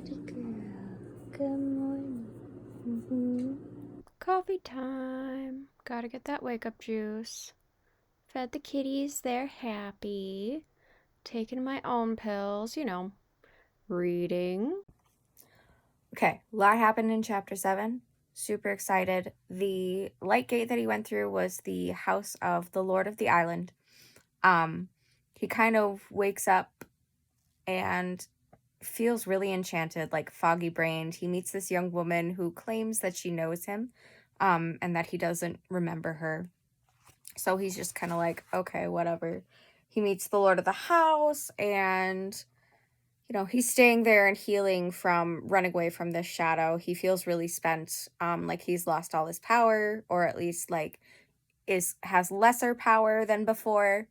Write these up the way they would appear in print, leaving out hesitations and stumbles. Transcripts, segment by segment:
pretty girl. Good morning. Coffee time. Gotta get that wake up juice. Fed the kitties, they're happy. Taking my own pills, reading. Okay, a lot happened in chapter 7. Super excited. The light gate that he went through was the house of the Lord of the Island. He kind of wakes up and feels really enchanted, like foggy brained. He meets this young woman who claims that she knows him, and that he doesn't remember her. So he's just kind of like, okay, whatever. He meets the Lord of the house, and he's staying there and healing from running away from this shadow. He feels really spent, like he's lost all his power, or at least like has lesser power than before.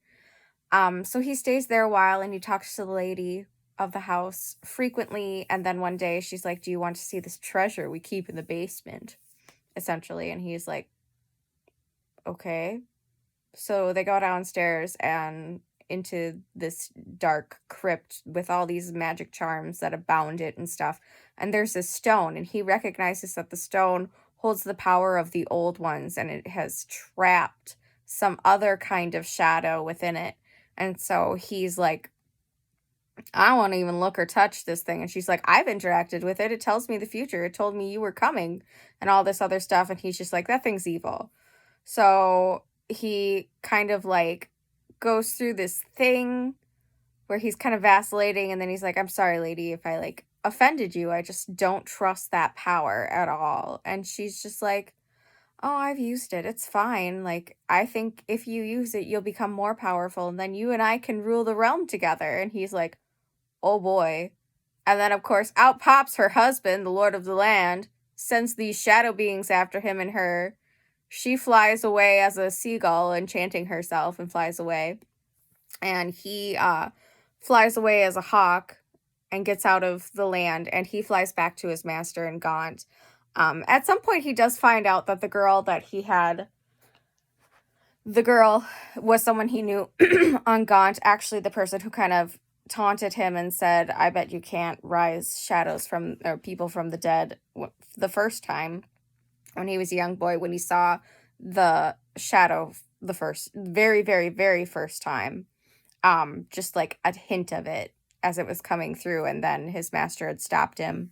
So he stays there a while and he talks to the lady of the house frequently, and then one day she's like, "Do you want to see this treasure we keep in the basement?" Essentially, and he's like, "Okay." So they go downstairs and into this dark crypt with all these magic charms that abound it and stuff. And there's this stone, and he recognizes that the stone holds the power of the old ones, and it has trapped some other kind of shadow within it. And so he's like, "I don't want to even look or touch this thing." And she's like, "I've interacted with it. It tells me the future. It told me you were coming," and all this other stuff. And he's just like, "That thing's evil." So he kind of like goes through this thing where he's kind of vacillating, and then he's like, "I'm sorry, lady, if I like offended you. I just don't trust that power at all." And she's just like, "Oh, I've used it. It's fine. Like, I think if you use it, you'll become more powerful, and then you and I can rule the realm together." And he's like, "Oh boy." And then, of course, out pops her husband, the Lord of the Land, sends these shadow beings after him and her. She flies away as a seagull, enchanting herself, and flies away. And he flies away as a hawk and gets out of the land, and he flies back to his master in Gaunt. At some point, he does find out that the girl was someone he knew on Gaunt, actually the person who kind of taunted him and said, "I bet you can't rise shadows or people from the dead," the first time when he was a young boy, when he saw the shadow the very, very, very first time. Just like a hint of it as it was coming through, and then his master had stopped him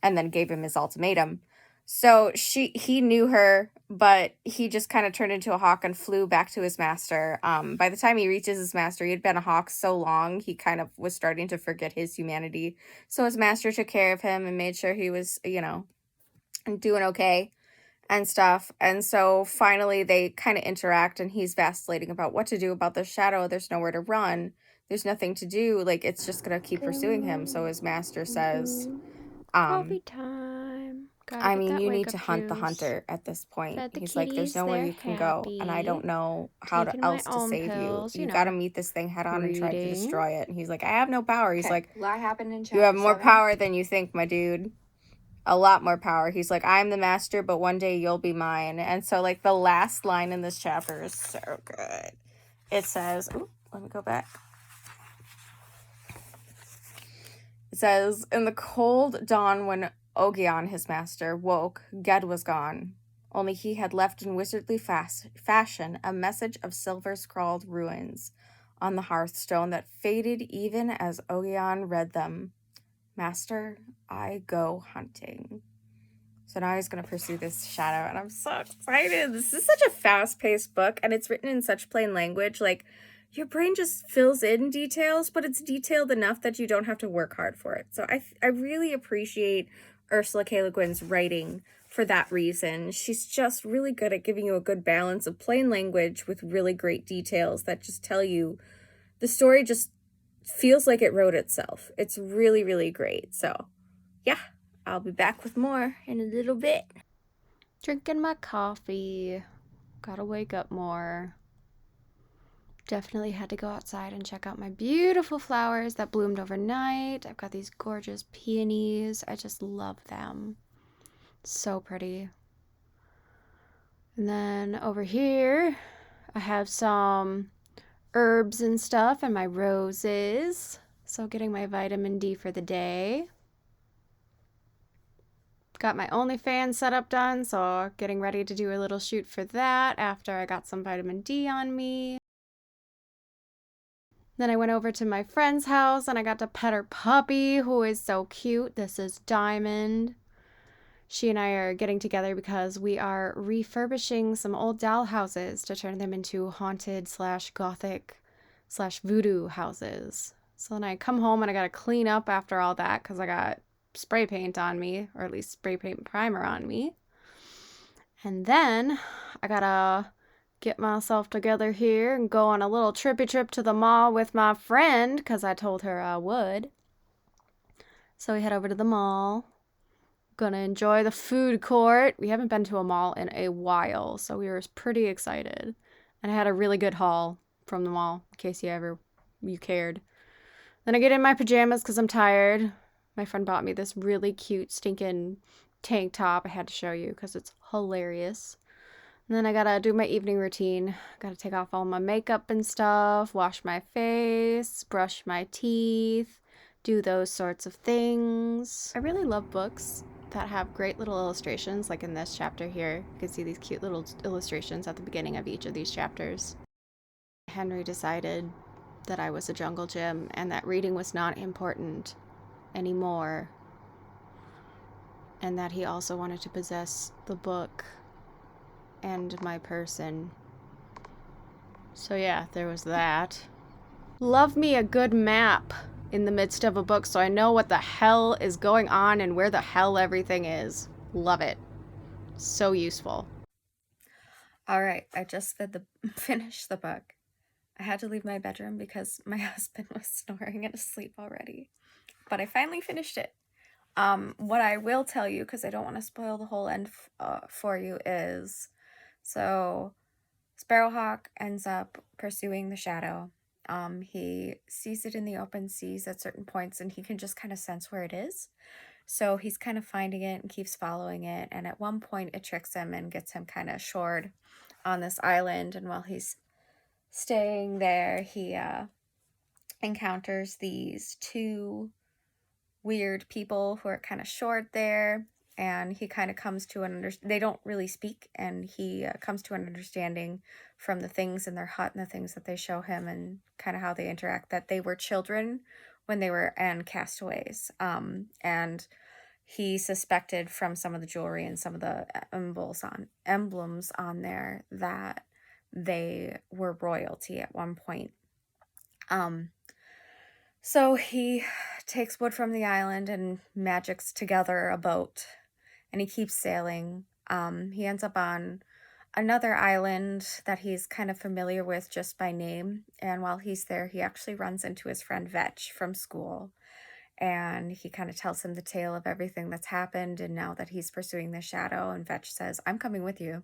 and then gave him his ultimatum. So he knew her, but he just kind of turned into a hawk and flew back to his master. By the time he reaches his master, he had been a hawk so long, he kind of was starting to forget his humanity. So his master took care of him and made sure he was, doing okay and stuff. And so finally they kind of interact, and he's vacillating about what to do about the shadow. There's nowhere to run. There's nothing to do. Like, it's just going to keep pursuing him. So his master says, Coffee time. Gotta get that you wake need up to hunt the juice. hunter at this point. Fed the He's like, "There's kitties, nowhere they're you can go, and I don't happy. know how Taking my else to own save pills, you. You got to meet this thing head on and try to reading. destroy it." And he's like, "I have no power." He's like, A lot happened in "You have chapter more 7. power than you think, my dude. A lot more power." He's like, "I'm the master, but one day you'll be mine." And so, like, the last line in this chapter is so good. It says, let me go back. It says, "In the cold dawn when Ogion, his master, woke, Ged was gone. Only he had left in wizardly fashion a message of silver-scrawled runes on the hearthstone that faded even as Ogion read them. 'Master, I go hunting.'" So now he's going to pursue this shadow, and I'm so excited. This is such a fast-paced book, and it's written in such plain language. Like, your brain just fills in details, but it's detailed enough that you don't have to work hard for it. So I really appreciate Ursula K. Le Guin's writing for that reason. She's just really good at giving you a good balance of plain language with really great details that just tell you the story just feels like it wrote itself. It's really, really great. So, yeah. I'll be back with more in a little bit. Drinking my coffee. Gotta wake up more. Definitely had to go outside and check out my beautiful flowers that bloomed overnight. I've got these gorgeous peonies. I just love them. So pretty. And then over here, I have some herbs and stuff and my roses. So getting my vitamin D for the day. Got my OnlyFans setup done, so getting ready to do a little shoot for that after I got some vitamin D on me. Then I went over to my friend's house and I got to pet her puppy, who is so cute. This is Diamond. She and I are getting together because we are refurbishing some old doll houses to turn them into haunted / gothic / voodoo houses. So then I come home and I gotta clean up after all that because I got spray paint on me, or at least spray paint primer on me. And then I gotta get myself together here and go on a little trippy trip to the mall with my friend because I told her I would. So we head over to the mall. Gonna enjoy the food court. We haven't been to a mall in a while, so we were pretty excited. And I had a really good haul from the mall, in case you cared. Then I get in my pajamas because I'm tired. My friend bought me this really cute stinking tank top I had to show you because it's hilarious. And then I gotta do my evening routine. Gotta take off all my makeup and stuff, wash my face, brush my teeth, do those sorts of things. I really love books that have great little illustrations, like in this chapter here. You can see these cute little illustrations at the beginning of each of these chapters. Henry decided that I was a jungle gym and that reading was not important anymore, and that he also wanted to possess the book and my person. So yeah, there was that. Love me a good map in the midst of a book so I know what the hell is going on and where the hell everything is. Love it. So useful. All right, I just finished the book. I had to leave my bedroom because my husband was snoring and asleep already. But I finally finished it. What I will tell you, because I don't want to spoil the whole end for you, is so Sparrowhawk ends up pursuing the shadow. He sees it in the open seas at certain points and he can just kind of sense where it is. So he's kind of finding it and keeps following it. And at one point it tricks him and gets him kind of shored on this island. And while he's staying there, he encounters these two weird people who are kind of short there, and he kind of comes to they don't really speak, and he comes to an understanding from the things in their hut and the things that they show him and kind of how they interact, that they were children when they were and castaways, and he suspected from some of the jewelry and some of the emblems on there that they were royalty at one point. So he takes wood from the island and magics together a boat, and he keeps sailing. He ends up on another island that he's kind of familiar with just by name, and while he's there, he actually runs into his friend Vetch from school, and he kind of tells him the tale of everything that's happened, and now that he's pursuing the shadow, and Vetch says, "I'm coming with you."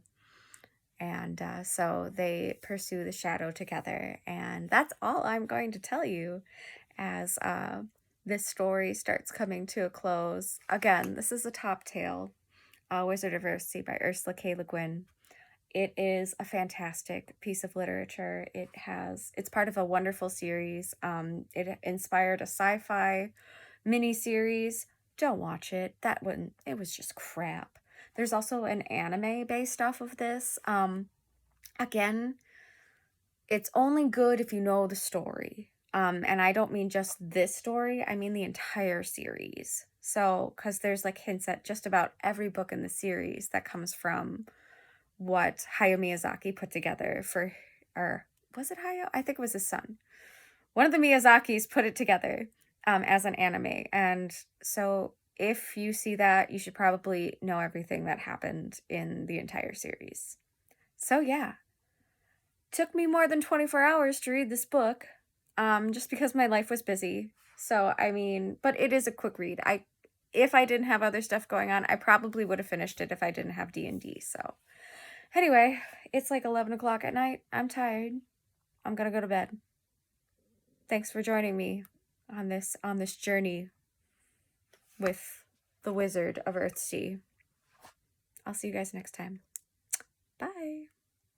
And so they pursue the shadow together, and that's all I'm going to tell you as this story starts coming to a close. Again, this is a top tale, A Wizard of Earthsea by Ursula K. Le Guin. It is a fantastic piece of literature. It's part of a wonderful series. It inspired a sci-fi mini-series. Don't watch it. It was just crap. There's also an anime based off of this. Again, it's only good if you know the story. And I don't mean just this story, I mean the entire series. So, because there's like hints at just about every book in the series that comes from what Hayao Miyazaki put together or was it Hayao? I think it was his son. One of the Miyazakis put it together as an anime. And so if you see that, you should probably know everything that happened in the entire series. So yeah, took me more than 24 hours to read this book. Just because my life was busy. So, I mean, but it is a quick read. If I didn't have other stuff going on, I probably would have finished it if I didn't have D&D. So, anyway, it's like 11 o'clock at night. I'm tired. I'm gonna go to bed. Thanks for joining me on this journey with the Wizard of Earthsea. I'll see you guys next time.